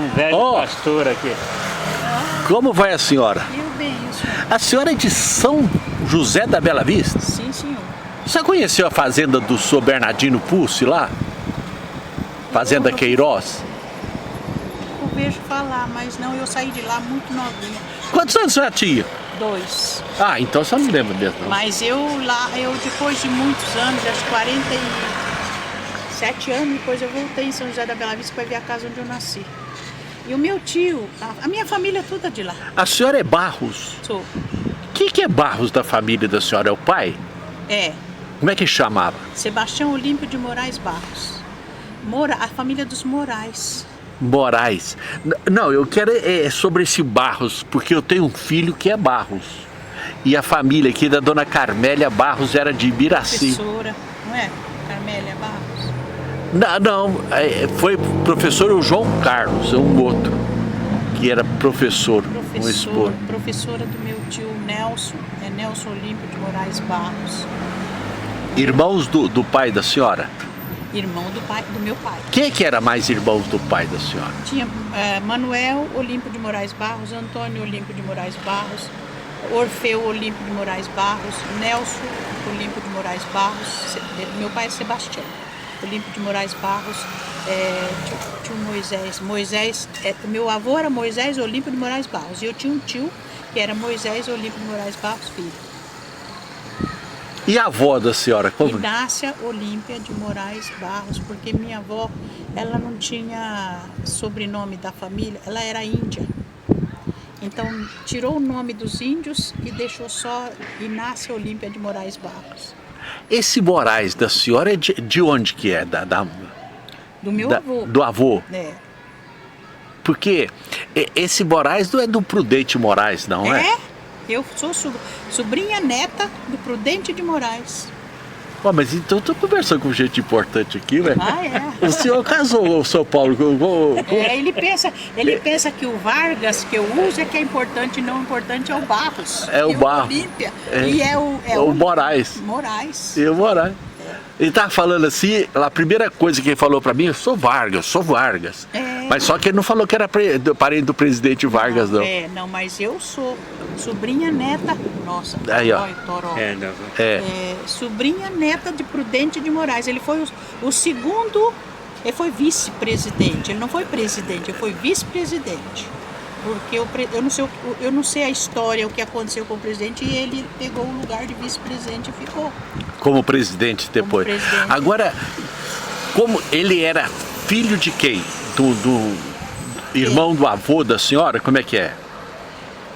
Um velho pastor aqui. Como vai a senhora? Eu bem, o senhor? A senhora é de São José da Bela Vista? Sim, senhor. Você conheceu a fazenda do Sr. Bernardino Pussi lá? Fazenda Queiroz? Eu vejo falar, mas não, eu saí de lá muito novinha. Quantos anos você tinha? 2. Ah, então você não lembra mesmo, não. Mas eu depois de muitos anos, acho que 47 anos, depois eu voltei em São José da Bela Vista para ver a casa onde eu nasci. E o meu tio, a minha família é toda de lá. A senhora é Barros? Sou. O que é Barros da família da senhora? É o pai? É. Como é que chamava? Sebastião Olímpio de Moraes Barros. A família dos Moraes. Moraes. Não, eu quero sobre esse Barros, porque eu tenho um filho que é Barros. E a família aqui da dona Carmélia Barros era de Ibiraci. Professora, não é? Carmélia Barros. Não, foi professor o João Carlos, um outro, que era professor. Professora do meu tio Nelson, é Nelson Olímpio de Moraes Barros. Irmãos do pai da senhora? Irmão do meu pai. Quem que era mais irmãos do pai da senhora? Tinha Manuel Olímpio de Moraes Barros, Antônio Olímpio de Moraes Barros, Orfeu Olímpio de Moraes Barros, Nelson Olímpio de Moraes Barros, meu pai é Sebastião Olímpio de Moraes Barros, tio Moisés, meu avô era Moisés Olímpio de Moraes Barros, e eu tinha um tio que era Moisés Olímpio de Moraes Barros, filho. E a avó da senhora, como? Inácia Olímpia de Moraes Barros, porque minha avó, ela não tinha sobrenome da família, ela era índia. Então, tirou o nome dos índios e deixou só Inácia Olímpia de Moraes Barros. Esse Moraes da senhora é de onde que é? Do meu avô. Do avô? É. Porque esse Moraes não é do Prudente Moraes, não é? Eu sou sobrinha neta do Prudente de Moraes. Pô, mas então eu tô conversando com gente importante aqui, velho. Ah, é? O senhor casou, o São Paulo. Ele pensa que o Vargas que eu uso é que é importante, e não importante é o Barros. É o Barros. Olímpia. É. E é o Moraes. Moraes. E o Moraes. Ele tava falando assim, a primeira coisa que ele falou pra mim, eu sou Vargas. Mas só que ele não falou que era parente do presidente Vargas, não. Não, mas eu sou sobrinha neta, nossa, aí, ó. Toró. Sobrinha neta de Prudente de Moraes. Ele foi o segundo, ele foi vice-presidente, ele não foi presidente, ele foi vice-presidente. Porque eu não sei a história, o que aconteceu com o presidente, e ele pegou o lugar de vice-presidente e ficou. Como presidente depois. Como presidente. Agora, como ele era filho de quem? Do irmão do avô da senhora? Como é que é?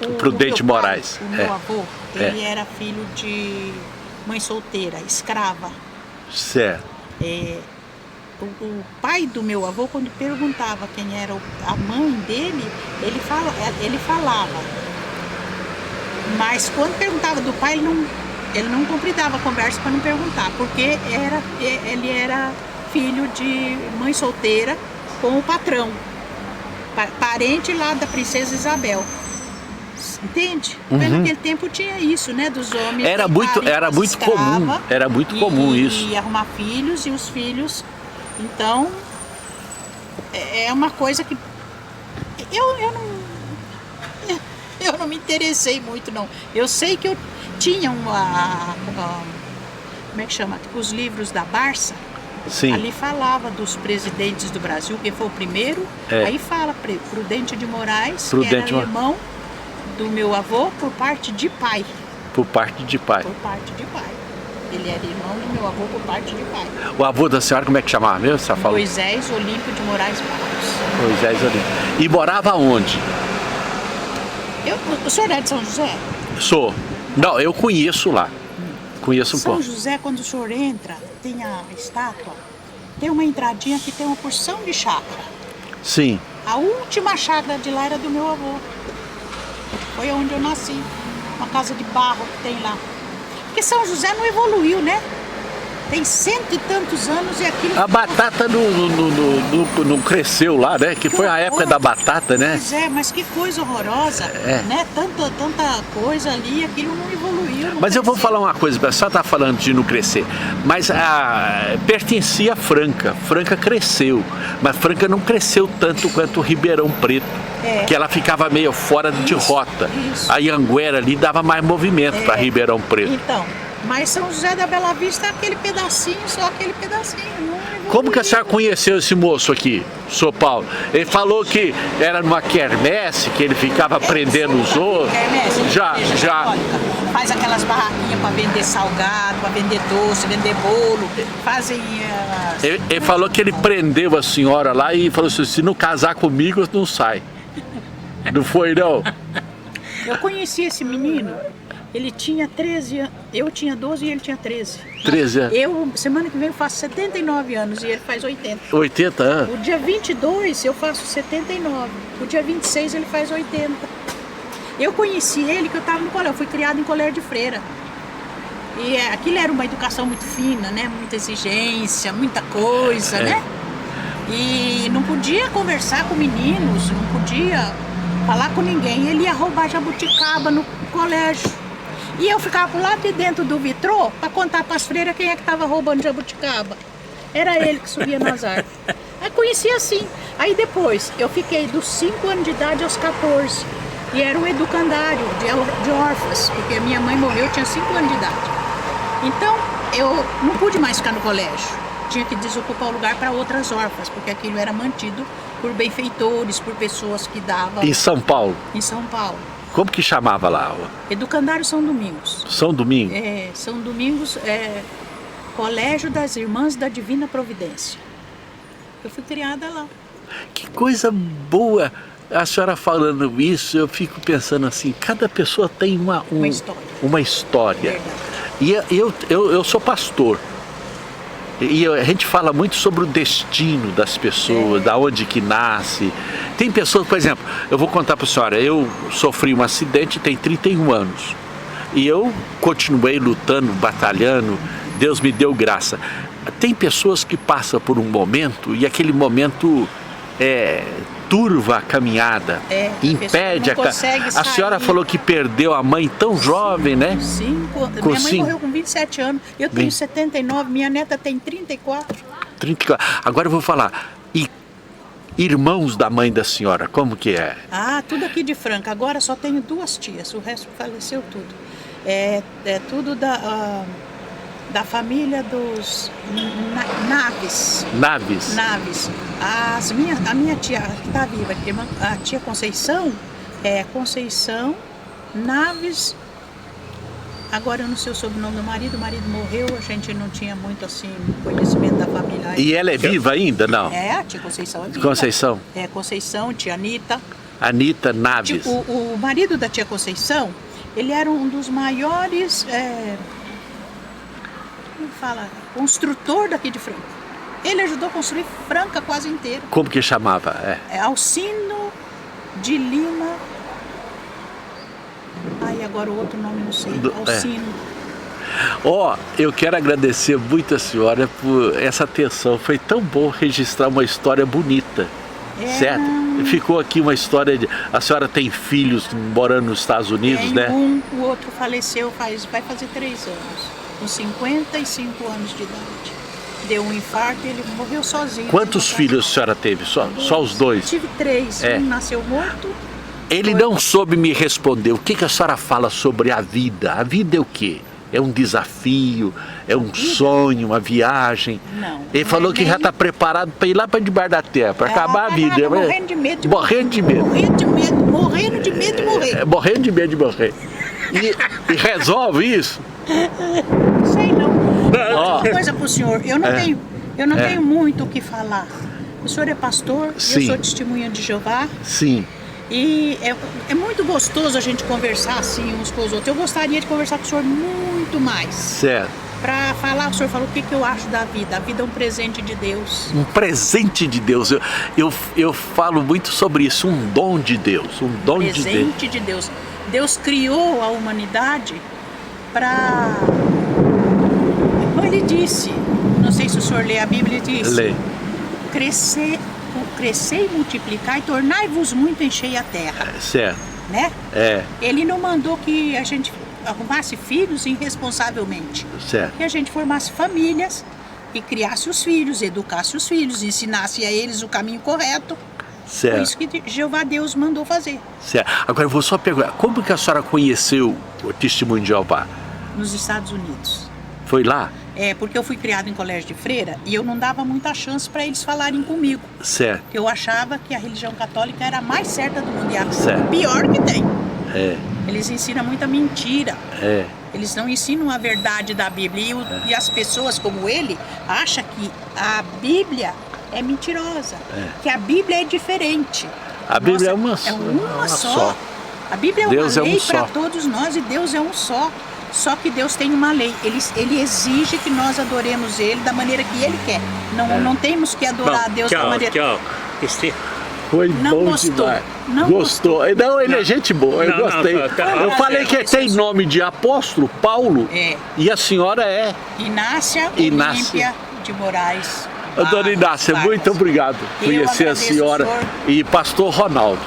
O Prudente Moraes. O meu avô, ele era filho de mãe solteira, escrava. Certo. O pai do meu avô, quando perguntava quem era a mãe dele, ele falava. Mas quando perguntava do pai, ele não completava a conversa para não perguntar, porque ele era filho de mãe solteira com o patrão, parente lá da princesa Isabel. Entende? Naquele tempo tinha isso, né? Dos homens. Era muito comum. Era muito comum isso. E arrumar filhos, e os filhos. Então, é uma coisa que eu não me interessei muito, não. Eu sei que eu tinha como é que chama? Os livros da Barça. Sim. Ali falava dos presidentes do Brasil, quem foi o primeiro. Aí fala Prudente de Moraes, que era irmão do meu avô por parte de pai. Por parte de pai. Por parte de pai. Ele era irmão do meu avô por parte de pai. O avô da senhora, como é que chamava mesmo? Você falou? Moisés Olímpio de Moraes Barros. Moisés Olímpio. E morava onde? O senhor é de São José? Sou. Não, eu conheço lá. Conheço um pouco. São José, quando o senhor entra, tem a estátua, tem uma entradinha que tem uma porção de chácara. Sim. A última chácara de lá era do meu avô. Foi onde eu nasci. Uma casa de barro que tem lá. Porque São José não evoluiu, né? Tem 100 e tantos anos e aquilo... A batata não cresceu lá, né? Que foi a época da batata, né? Pois é, mas que coisa horrorosa, né? Tanta coisa ali, aquilo não evoluiu. Não Mas eu vou cresceu. falar uma coisa, a senhora está falando de não crescer, mas pertencia a Franca. Franca cresceu, mas Franca não cresceu tanto quanto o Ribeirão Preto, que ela ficava meio fora de rota. Isso. A Anhanguera ali dava mais movimento para Ribeirão Preto. Então, mas São José da Bela Vista é aquele pedacinho, só aquele pedacinho. Não evoluiu. Como que a senhora conheceu esse moço aqui, São Paulo? Ele falou que era numa quermesse, que ele ficava prendendo os outros. Quermesse, Já. católica. Faz aquelas barraquinhas para vender salgado, para vender doce, vender bolo. Fazem... Ele falou que ele prendeu a senhora lá e falou assim, se não casar comigo, não sai. Não foi, não? Eu conheci esse menino, ele tinha 13 anos, eu tinha 12 e ele tinha 13. 13 anos. Eu, semana que vem, eu faço 79 anos e ele faz 80. 80 anos. O dia 22 eu faço 79, o dia 26 ele faz 80. Eu conheci ele que eu estava no colégio, eu fui criada em colégio de freira. E aquilo era uma educação muito fina, né? Muita exigência, muita coisa, né? E não podia conversar com meninos, não podia falar com ninguém. Ele ia roubar jabuticaba no colégio. E eu ficava lá de dentro do vitrô para contar para as freiras quem é que estava roubando jabuticaba. Era ele que subia nas árvores. Aí conheci assim. Aí depois eu fiquei dos 5 anos de idade aos 14. E era um educandário de órfãs, porque minha mãe morreu, eu tinha 5 anos de idade. Então eu não pude mais ficar no colégio. Tinha que desocupar o lugar para outras órfãs, porque aquilo era mantido por benfeitores, por pessoas que davam... Em São Paulo. Em São Paulo. Como que chamava lá? Educandário São Domingos. São Domingos? São Domingos, Colégio das Irmãs da Divina Providência. Eu fui criada lá. Que coisa boa! A senhora falando isso, eu fico pensando assim, cada pessoa tem uma história. Uma história. Verdade. E eu sou pastor. E a gente fala muito sobre o destino das pessoas, da onde que nasce. Tem pessoas, por exemplo, eu vou contar para a senhora, eu sofri um acidente tem 31 anos. E eu continuei lutando, batalhando, Deus me deu graça. Tem pessoas que passam por um momento e aquele momento turva a caminhada, impede a senhora falou que perdeu a mãe tão jovem, né? Minha mãe morreu com 27 anos, eu tenho 79, minha neta tem 34. 34. Agora eu vou falar, e irmãos da mãe da senhora, como que é? Ah, tudo aqui de Franca, agora só tenho 2 tias, o resto faleceu tudo. É tudo da família dos Naves. Naves. A minha tia que está viva, a tia Conceição, Conceição Naves. Agora eu não sei o sobrenome do marido, o marido morreu, a gente não tinha muito assim conhecimento da família. E ela é viva ainda, não? A tia Conceição é viva. Conceição? Conceição, tia Anitta. Anitta Naves. O marido da tia Conceição, ele era um dos maiores... construtor daqui de Franca. Ele ajudou a construir Franca quase inteira. Como que chamava? Alcino de Lima. Agora o outro nome não sei. Alcino. Eu quero agradecer muito a senhora por essa atenção. Foi tão bom registrar uma história bonita. Certo? Ficou aqui uma história de... A senhora tem filhos morando nos Estados Unidos, né? O outro faleceu vai fazer 3 anos. Com 55 anos de idade. Deu um infarto e ele morreu sozinho. Quantos filhos a senhora teve? Só os 2? Eu tive 3. Um nasceu morto. Ele não soube me responder. O que a senhora fala sobre a vida? A vida é o quê? É um desafio? É um sonho? Uma viagem? Não. Ele falou que já está preparado para ir lá para debaixo da terra, para acabar a vida. Morrendo de medo. Morrendo de medo. Morrendo de medo de morrer. Morrendo de medo de morrer. E resolve isso? Sei não. Uma coisa para o senhor, eu não tenho muito o que falar. O senhor é pastor, Sim. Eu sou testemunha de Jeová. Sim. E é muito gostoso a gente conversar assim uns com os outros. Eu gostaria de conversar com o senhor muito mais. Certo. Para falar, o senhor falou o que eu acho da vida. A vida é um presente de Deus. Um presente de Deus. Eu falo muito sobre isso, um dom de Deus. Um dom de Deus. Presente de Deus. Deus criou a humanidade para ele disse, não sei se o senhor lê a Bíblia, ele disse: Lê. crescer e multiplicar e tornai-vos muito, enchei a terra, Certo. né? É, Ele não mandou que a gente arrumasse filhos irresponsavelmente, certo. que a gente formasse famílias e criasse os filhos, educasse os filhos, ensinasse a eles o caminho correto. Foi Certo. isso que Jeová Deus mandou fazer. Certo. Agora eu vou só perguntar, como que a senhora conheceu o Testemunho de Jeová? Nos Estados Unidos. Foi lá? É, porque eu fui criada em colégio de freira e eu não dava muita chance para eles falarem comigo. Certo. Porque eu achava que a religião católica era a mais certa do mundo e a Certo. pior que tem. É, Eles ensinam muita mentira. é, Eles não ensinam a verdade da Bíblia. E as pessoas como ele acham que a Bíblia é mentirosa. Que a Bíblia é diferente. A Bíblia é uma uma só. só. A Bíblia é Deus é uma um lei só. para todos nós e Deus é um só. Só que Deus tem uma lei. Ele exige que nós adoremos Ele da maneira que Ele quer. Não temos que adorar a Deus da maneira... Tchau. Este- Foi Não bom gostou. demais. Não Gostou. Não, ele é gente boa, eu Não, não, gostei. tá. Eu falei que tem nome de apóstolo, Paulo, É. e a senhora é. Inácia Inácia. Olímpia de Moraes. Dona Inácia, Vargas. muito obrigado por Eu conhecer a agradeço, senhora senhor. e pastor Ronaldo.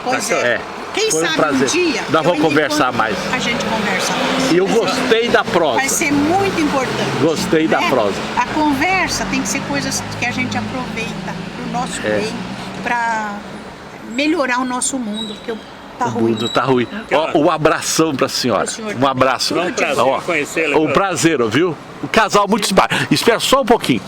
Pois é. É. Quem Foi um sabe prazer. um dia... Nós vamos eu conversar encontro- mais. A gente conversa mais. E eu gostei da Vai prosa. ser muito importante. Gostei da né? prosa. A conversa tem que ser coisas que a gente aproveita pro nosso É. bem, para melhorar o nosso mundo, porque tá O ruim. mundo tá ruim. Ó, um abração pra senhora. Pro senhor Um abraço. Foi um prazer Ó, conhecê-la. um prazer, viu? Um casal muito simpático. Espera só um pouquinho.